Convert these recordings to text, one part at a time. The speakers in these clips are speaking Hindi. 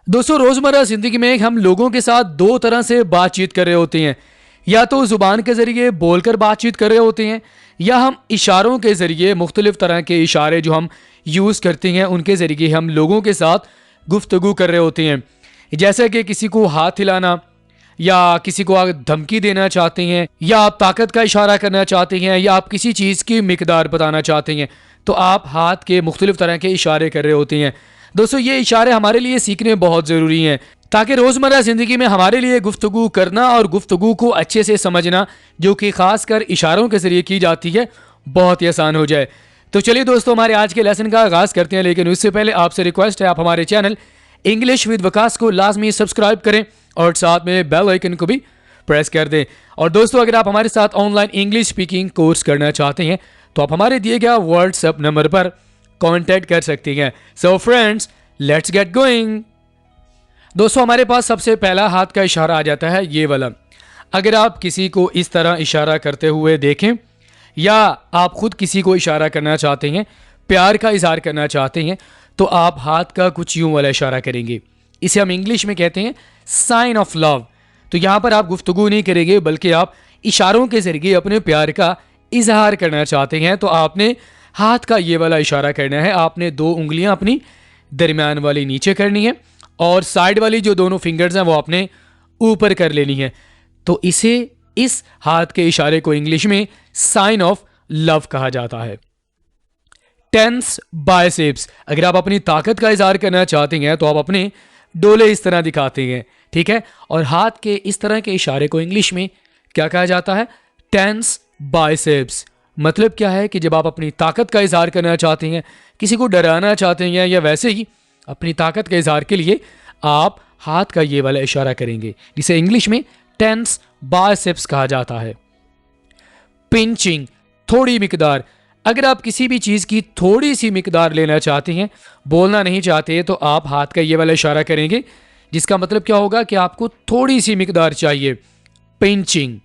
दोस्तों रोजमर्रा जिंदगी में हम लोगों के साथ दो तरह से बातचीत कर रहे होते हैं। या तो जुबान के जरिए बोलकर बातचीत कर रहे होते हैं, या हम इशारों के जरिए मुख्तलिफ तरह के इशारे जो हम यूज़ करते हैं उनके ज़रिए हम लोगों के साथ गुफ्तगू कर रहे होते हैं। जैसे कि किसी को हाथ हिलाना, या किसी को आप धमकी देना चाहते हैं, या आप ताकत का इशारा करना चाहते हैं, या आप किसी चीज़ की मिकदार बताना चाहते हैं, तो आप हाथ के मुख्तलिफ तरह के इशारे कर रहे होते हैं। दोस्तों ये इशारे हमारे लिए सीखने बहुत ज़रूरी हैं, ताकि रोज़मर्रा ज़िंदगी में हमारे लिए गुफ्तगू करना और गुफ्तगू को अच्छे से समझना, जो कि ख़ास कर इशारों के ज़रिए की जाती है, बहुत ही आसान हो जाए। तो चलिए दोस्तों हमारे आज के लेसन का आगाज़ करते हैं, लेकिन उससे पहले आपसे रिक्वेस्ट है आप हमारे चैनल इंग्लिश विद वकास को लाजमी सब्सक्राइब करें और साथ में बेल आइकन को भी प्रेस कर दें। और दोस्तों अगर आप हमारे साथ ऑनलाइन इंग्लिश स्पीकिंग कोर्स करना चाहते हैं तो आप हमारे दिए गए व्हाट्सएप नंबर पर कांटेक्ट कर सकते हैं। So friends let's get going. दोस्तों हमारे पास सबसे पहला हाथ का इशारा आ जाता है ये वाला। अगर आप किसी को इस तरह इशारा करते हुए देखें, या आप खुद किसी को इशारा करना चाहते हैं, प्यार का इजहार करना चाहते हैं, तो आप हाथ का कुछ यूं वाला इशारा करेंगे। इसे हम इंग्लिश में कहते हैं साइन ऑफ लव। तो यहाँ पर आप गुफ्तगू नहीं करेंगे, बल्कि आप इशारों के जरिए अपने प्यार का इजहार करना चाहते हैं, तो आपने हाथ का ये वाला इशारा करना है। आपने दो उंगलियां अपनी दरमियान वाली नीचे करनी है और साइड वाली जो दोनों फिंगर्स हैं वो आपने ऊपर कर लेनी है। तो इस हाथ के इशारे को इंग्लिश में साइन ऑफ लव कहा जाता है। Tense biceps. अगर आप अपनी ताकत का इजहार करना चाहते हैं तो आप अपने डोले इस तरह दिखाते हैं, ठीक है। और हाथ के इस तरह के इशारे को इंग्लिश में क्या कहा जाता है? Tense biceps. मतलब क्या है कि जब आप अपनी ताकत का इजहार करना चाहते हैं, किसी को डराना चाहते हैं, या वैसे ही अपनी ताकत के इजहार के लिए आप हाथ का ये वाला इशारा करेंगे, जिसे इंग्लिश में टेंस बाइसेप्स कहा जाता है। पिंचिंग, थोड़ी मिकदार। अगर आप किसी भी चीज़ की थोड़ी सी मिकदार लेना चाहते हैं, बोलना नहीं चाहते, तो आप हाथ का ये वाला इशारा करेंगे, जिसका मतलब क्या होगा कि आपको थोड़ी सी मिकदार चाहिए। पिंचिंग।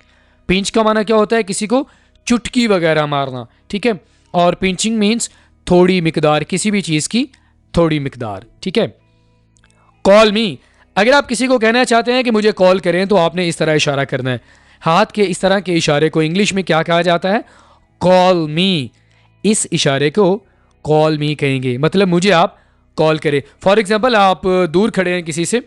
पिंच का माना क्या होता है? किसी को चुटकी वगैरह मारना, ठीक है। और पिंचिंग मीन्स थोड़ी मिकदार, किसी भी चीज़ की थोड़ी मिकदार, ठीक है। कॉल मी। अगर आप किसी को कहना चाहते हैं कि मुझे कॉल करें, तो आपने इस तरह इशारा करना है। हाथ के इस तरह के इशारे को इंग्लिश में क्या कहा जाता है? कॉल मी। इस इशारे को कॉल मी कहेंगे, मतलब मुझे आप कॉल करें। फॉर एग्जाम्पल आप दूर खड़े हैं किसी से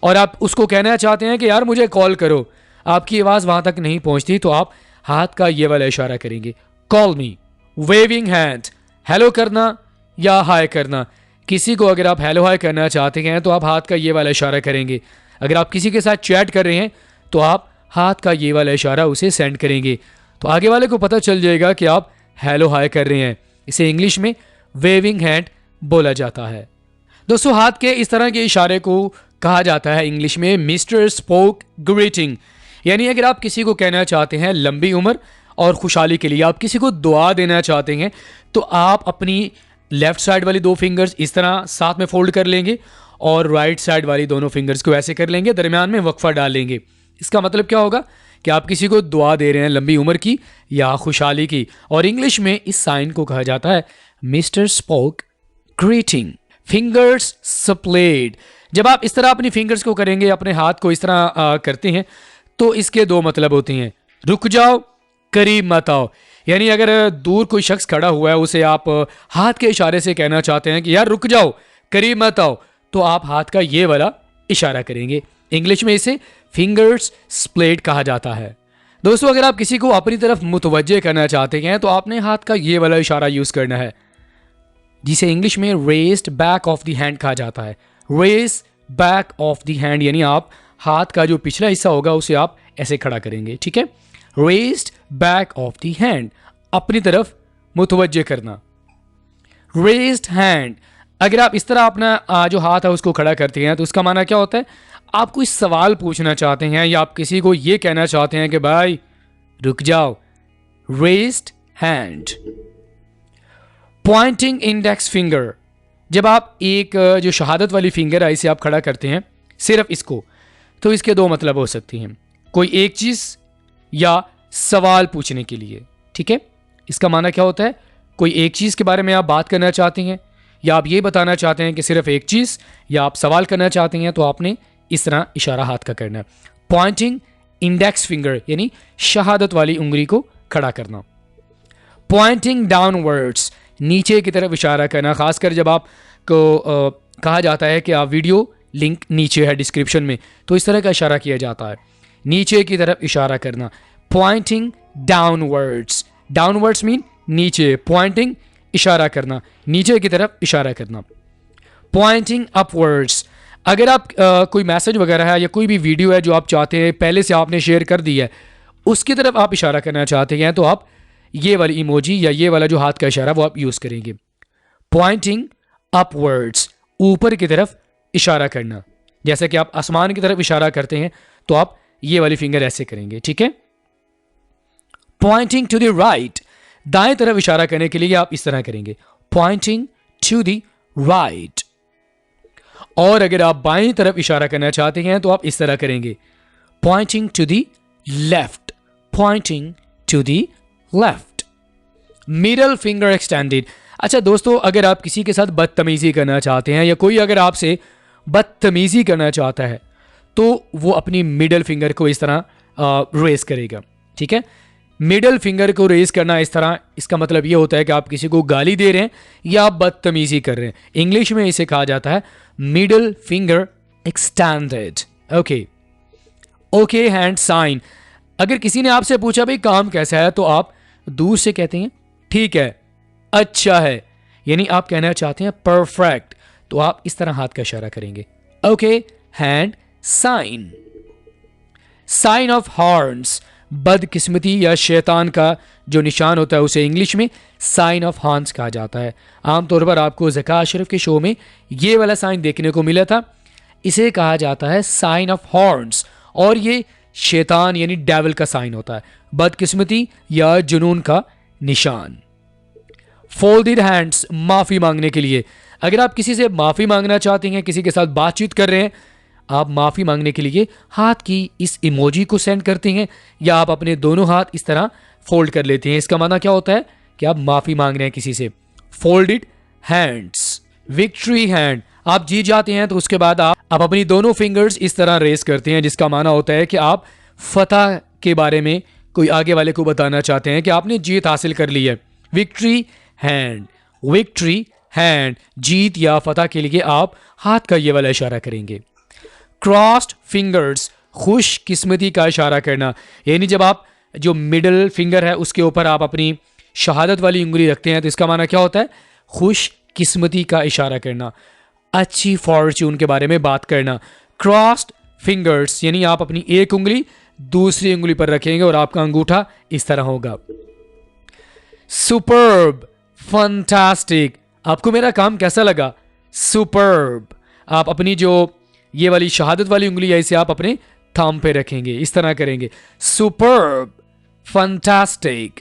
और आप उसको कहना चाहते हैं कि यार मुझे कॉल करो, आपकी आवाज़ वहाँ तक नहीं पहुँचती, तो आप हाथ का ये वाला इशारा करेंगे, call me. Waving hand. Hello करना या हाय करना। किसी को अगर आप हेलो हाय करना चाहते हैं तो आप हाथ का ये वाला इशारा करेंगे। अगर आप किसी के साथ चैट कर रहे हैं तो आप हाथ का ये वाला इशारा उसे सेंड करेंगे, तो आगे वाले को पता चल जाएगा कि आप हेलो हाय कर रहे हैं। इसे इंग्लिश में वेविंग हैंड बोला जाता है। दोस्तों हाथ के इस तरह के इशारे को कहा जाता है इंग्लिश में मिस्टर स्पोक ग्रीटिंग। यानी अगर आप किसी को कहना चाहते हैं लंबी उम्र और खुशहाली के लिए, आप किसी को दुआ देना चाहते हैं, तो आप अपनी लेफ्ट साइड वाली दो फिंगर्स इस तरह साथ में फोल्ड कर लेंगे और राइट साइड वाली दोनों फिंगर्स को ऐसे कर लेंगे, दरमियान में वक्फा डाल लेंगे। इसका मतलब क्या होगा कि आप किसी को दुआ दे रहे हैं लंबी उम्र की या खुशहाली की, और इंग्लिश में इस साइन को कहा जाता है मिस्टर स्पोक ग्रीटिंग। फिंगर्स स्प्लेड। जब आप इस तरह अपनी फिंगर्स को करेंगे, अपने हाथ को इस तरह करते हैं, तो इसके दो मतलब होते हैं। रुक जाओ, करीब मत आओ। यानी अगर दूर कोई शख्स खड़ा हुआ है, उसे आप हाथ के इशारे से कहना चाहते हैं कि यार रुक जाओ, करीब मत आओ, तो आप हाथ का ये वाला इशारा करेंगे। इंग्लिश में इसे फिंगर्स स्प्लेड कहा जाता है। दोस्तों अगर आप किसी को अपनी तरफ मुतवज्जे करना चाहते हैं तो आपने हाथ का ये वाला इशारा यूज करना है, जिसे इंग्लिश में raised back of the hand कहा जाता है। Raise back of the hand, यानी आप हाथ का जो पिछला हिस्सा होगा उसे आप ऐसे खड़ा करेंगे, ठीक है। Raised back of the hand, अपनी तरफ मुतवज्जे करना। Raised hand. अगर आप इस तरह अपना जो हाथ है उसको खड़ा करते हैं तो उसका माना क्या होता है? आप कोई सवाल पूछना चाहते हैं, या आप किसी को ये कहना चाहते हैं कि भाई रुक जाओ। Raised hand. Pointing index finger. जब आप एक जो शहादत वाली फिंगर है इसे आप खड़ा करते हैं, सिर्फ इसको, तो इसके दो मतलब हो सकती हैं। कोई एक चीज़ या सवाल पूछने के लिए, ठीक है। इसका माना क्या होता है? कोई एक चीज़ के बारे में आप बात करना चाहते हैं, या आप ये बताना चाहते हैं कि सिर्फ एक चीज़, या आप सवाल करना चाहते हैं, तो आपने इस तरह इशारा हाथ का करना है। पॉइंटिंग इंडेक्स फिंगर यानी शहादत वाली उंगली को खड़ा करना। पॉइंटिंग डाउनवर्ड्स, नीचे की तरफ इशारा करना, खासकर जब आपको कहा जाता है कि आप वीडियो लिंक नीचे है डिस्क्रिप्शन में, तो इस तरह का इशारा किया जाता है, नीचे की तरफ इशारा करना। पॉइंटिंग डाउनवर्ड्स, डाउनवर्ड्स मीन नीचे, पॉइंटिंग इशारा करना, नीचे की तरफ इशारा करना। पॉइंटिंग अपवर्ड्स, अगर आप कोई मैसेज वगैरह है या कोई भी वीडियो है जो आप चाहते हैं पहले से आपने शेयर कर दी है, उसकी तरफ आप इशारा करना चाहते हैं, तो आप ये वाली इमोजी या ये वाला जो हाथ का इशारा वो आप यूज़ करेंगे। पॉइंटिंग अपवर्ड्स, ऊपर की तरफ इशारा करना, जैसे कि आप आसमान की तरफ इशारा करते हैं तो आप ये वाली फिंगर ऐसे करेंगे, ठीक है। पॉइंटिंग टू द राइट, दाएं तरफ इशारा करने के लिए आप इस तरह करेंगे, पॉइंटिंग टू द राइट। और अगर आप बाएं तरफ इशारा करना चाहते हैं तो आप इस तरह करेंगे, pointing to the left, pointing to the left. Middle finger extended, अच्छा दोस्तों, अगर आप किसी के साथ बदतमीजी करना चाहते हैं या कोई अगर आपसे बदतमीजी करना चाहता है तो वो अपनी मिडल फिंगर को इस तरह रेस करेगा, ठीक है। मिडल फिंगर को रेस करना इस तरह, इसका मतलब ये होता है कि आप किसी को गाली दे रहे हैं या आप बदतमीजी कर रहे हैं। इंग्लिश में इसे कहा जाता है middle finger extended. Okay okay hand sign, अगर किसी ने आपसे पूछा भाई काम कैसा है, तो आप दूर से कहते हैं ठीक है, अच्छा है, यानी आप कहना चाहते हैं परफेक्ट, तो आप इस तरह हाथ का इशारा करेंगे। Okay hand sign. Sign of horns, बदकिस्मती या शैतान का जो निशान होता है उसे इंग्लिश में साइन ऑफ हॉर्न्स कहा जाता है। आमतौर पर आपको ज़का अशरफ के शो में ये वाला साइन देखने को मिला था, इसे कहा जाता है साइन ऑफ हॉर्न्स, और ये शैतान यानी डेविल का साइन होता है, बदकिस्मती या जुनून का निशान। फोल्डेड हैंड्स, माफ़ी मांगने के लिए, अगर आप किसी से माफ़ी मांगना चाहते हैं, किसी के साथ बातचीत कर रहे हैं, आप माफ़ी मांगने के लिए हाथ की इस इमोजी को सेंड करते हैं या आप अपने दोनों हाथ इस तरह फोल्ड कर लेते हैं। इसका माना क्या होता है कि आप माफ़ी मांग रहे हैं किसी से। Folded hands. विक्ट्री हैंड, आप जीत जाते हैं तो उसके बाद आप अपनी दोनों फिंगर्स इस तरह रेस करते हैं, जिसका माना होता है कि आप फतह के बारे में कोई आगे वाले को बताना चाहते हैं कि आपने जीत हासिल कर ली है। विक्ट्री हैंड, विक्ट्री हैंड, जीत या फतह के लिए आप हाथ का ये वाला इशारा करेंगे। क्रॉस्ड फिंगर्स, खुश किस्मती का इशारा करना, यानी जब आप जो मिडल फिंगर है उसके ऊपर आप अपनी शहादत वाली उंगली रखते हैं तो इसका माना क्या होता है, खुश किस्मती का इशारा करना, अच्छी फॉर्च्यून के बारे में बात करना। क्रॉस्ड फिंगर्स यानी आप अपनी एक उंगली दूसरी उंगली पर रखेंगे और आपका अंगूठा इस तरह होगा। सुपर्ब, फंटास्टिक, आपको मेरा काम कैसा लगा, सुपर्ब। आप अपनी जो ये वाली शहादत वाली उंगली है इसे आप अपने थंब पे रखेंगे, इस तरह करेंगे, superb, fantastic.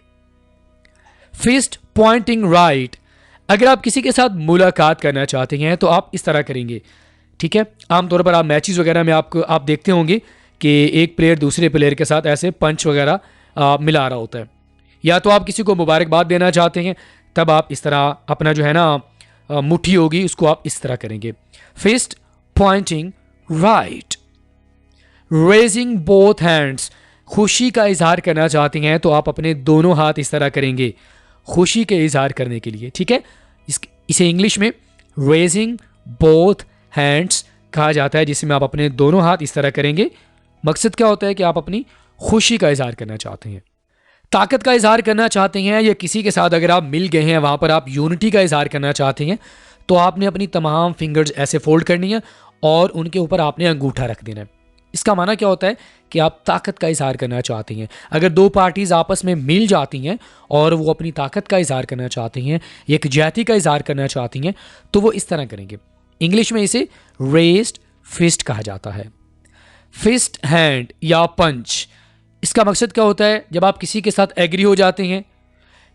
Fist pointing right, अगर आप किसी के साथ मुलाकात करना चाहते हैं तो आप इस तरह करेंगे, ठीक है। आमतौर पर आप मैचेस वगैरह में आप देखते होंगे कि एक प्लेयर दूसरे प्लेयर के साथ ऐसे पंच वगैरह मिला रहा होता है, या तो आप किसी को मुबारकबाद देना चाहते हैं तब आप इस तरह अपना जो है ना मुट्ठी होगी उसको आप इस तरह करेंगे। Fist pointing right. Raising both hands, खुशी का इजहार करना चाहते हैं तो आप अपने दोनों हाथ इस तरह करेंगे खुशी के इजहार करने के लिए, ठीक है। इसे इंग्लिश में रेजिंग बोथ हैंड्स कहा जाता है, जिसमें आप अपने दोनों हाथ इस तरह करेंगे। मकसद क्या होता है कि आप अपनी खुशी का इजहार करना चाहते हैं, ताकत का इजहार करना चाहते हैं, या किसी के साथ अगर आप मिल गए हैं वहाँ पर आप यूनिटी का इजहार करना चाहते हैं तो आपने अपनी तमाम फिंगर्स ऐसे फोल्ड करनी है और उनके ऊपर आपने अंगूठा रख देना है। इसका माना क्या होता है कि आप ताकत का इजहार करना चाहते हैं। अगर दो पार्टीज आपस में मिल जाती हैं और वो अपनी ताकत का इजहार करना चाहती हैं, यकजहती का इजहार करना चाहती हैं, तो वो इस तरह करेंगे। इंग्लिश में इसे रेस्ड फिस्ट कहा जाता है। फिस्ट हैंड या पंच, इसका मकसद क्या होता है, जब आप किसी के साथ एग्री हो जाते हैं,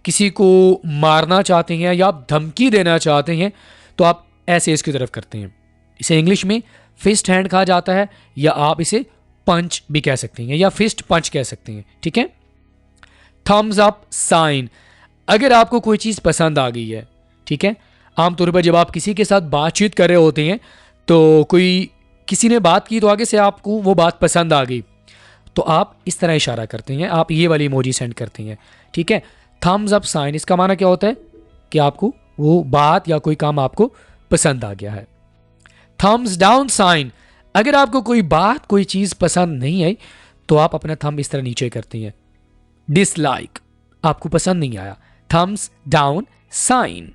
किसी को मारना चाहते हैं या आप धमकी देना चाहते हैं तो आप ऐसे इसकी तरफ करते हैं। इसे इंग्लिश में फिस्ट हैंड कहा जाता है, या आप इसे पंच भी कह सकते हैं या फिस्ट पंच कह सकते हैं, ठीक है। थम्स अप साइन, अगर आपको कोई चीज़ पसंद आ गई है, ठीक है, आमतौर पर जब आप किसी के साथ बातचीत कर रहे होते हैं तो किसी ने बात की तो आगे से आपको वो बात पसंद आ गई, तो आप इस तरह इशारा करते हैं, आप ये वाली इमोजी सेंड करते हैं, ठीक है। थम्स अप साइन, इसका माना क्या होता है कि आपको वो बात या कोई काम आपको पसंद आ गया है। थम्स डाउन साइन, अगर आपको कोई बात कोई चीज़ पसंद नहीं आई तो आप अपना थंब इस तरह नीचे करते हैं। डिसलाइक, आपको पसंद नहीं आया, thumbs down sign.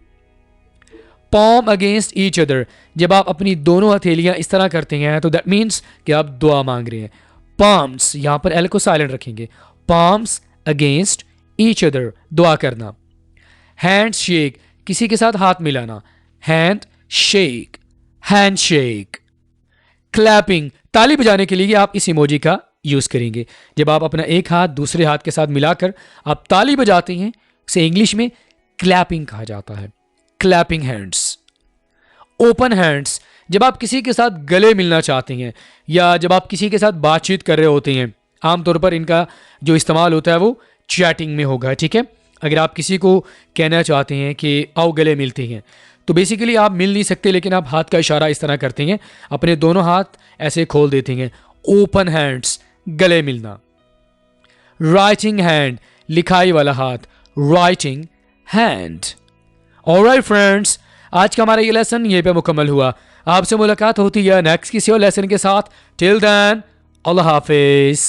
Palm against each other, जब आप अपनी दोनों हथेलियां इस तरह करते हैं तो दैट मीन्स कि आप दुआ मांग रहे हैं। palms, यहां पर एल को साइलेंट रखेंगे, palms अगेंस्ट ईच अदर, दुआ करना। हैंड शेक, किसी के साथ हाथ मिलाना, hand shake, hand shake. Clapping, ताली बजाने के लिए आप इस इमोजी का यूज करेंगे। जब आप अपना एक हाथ दूसरे हाथ के साथ मिलाकर आप ताली बजाते हैं, उसे इंग्लिश में क्लैपिंग कहा जाता है, क्लैपिंग हैंड्स। ओपन हैंड्स, जब आप किसी के साथ गले मिलना चाहते हैं या जब आप किसी के साथ बातचीत कर रहे होते हैं, आमतौर पर इनका जो इस्तेमाल होता है वो चैटिंग में होगा, ठीक है। अगर आप किसी को कहना चाहते हैं कि आओ गले मिलते हैं, तो बेसिकली आप मिल नहीं सकते लेकिन आप हाथ का इशारा इस तरह करते हैं, अपने दोनों हाथ ऐसे खोल देते हैं। ओपन हैंड्स, गले मिलना। राइटिंग हैंड, लिखाई वाला हाथ, राइटिंग हैंड। ऑलराइट फ्रेंड्स, आज का हमारा ये लेसन यहीं पे मुकम्मल हुआ। आपसे मुलाकात होती है नेक्स्ट किसी और लेसन के साथ। टिल देन, अल्लाह हाफिज।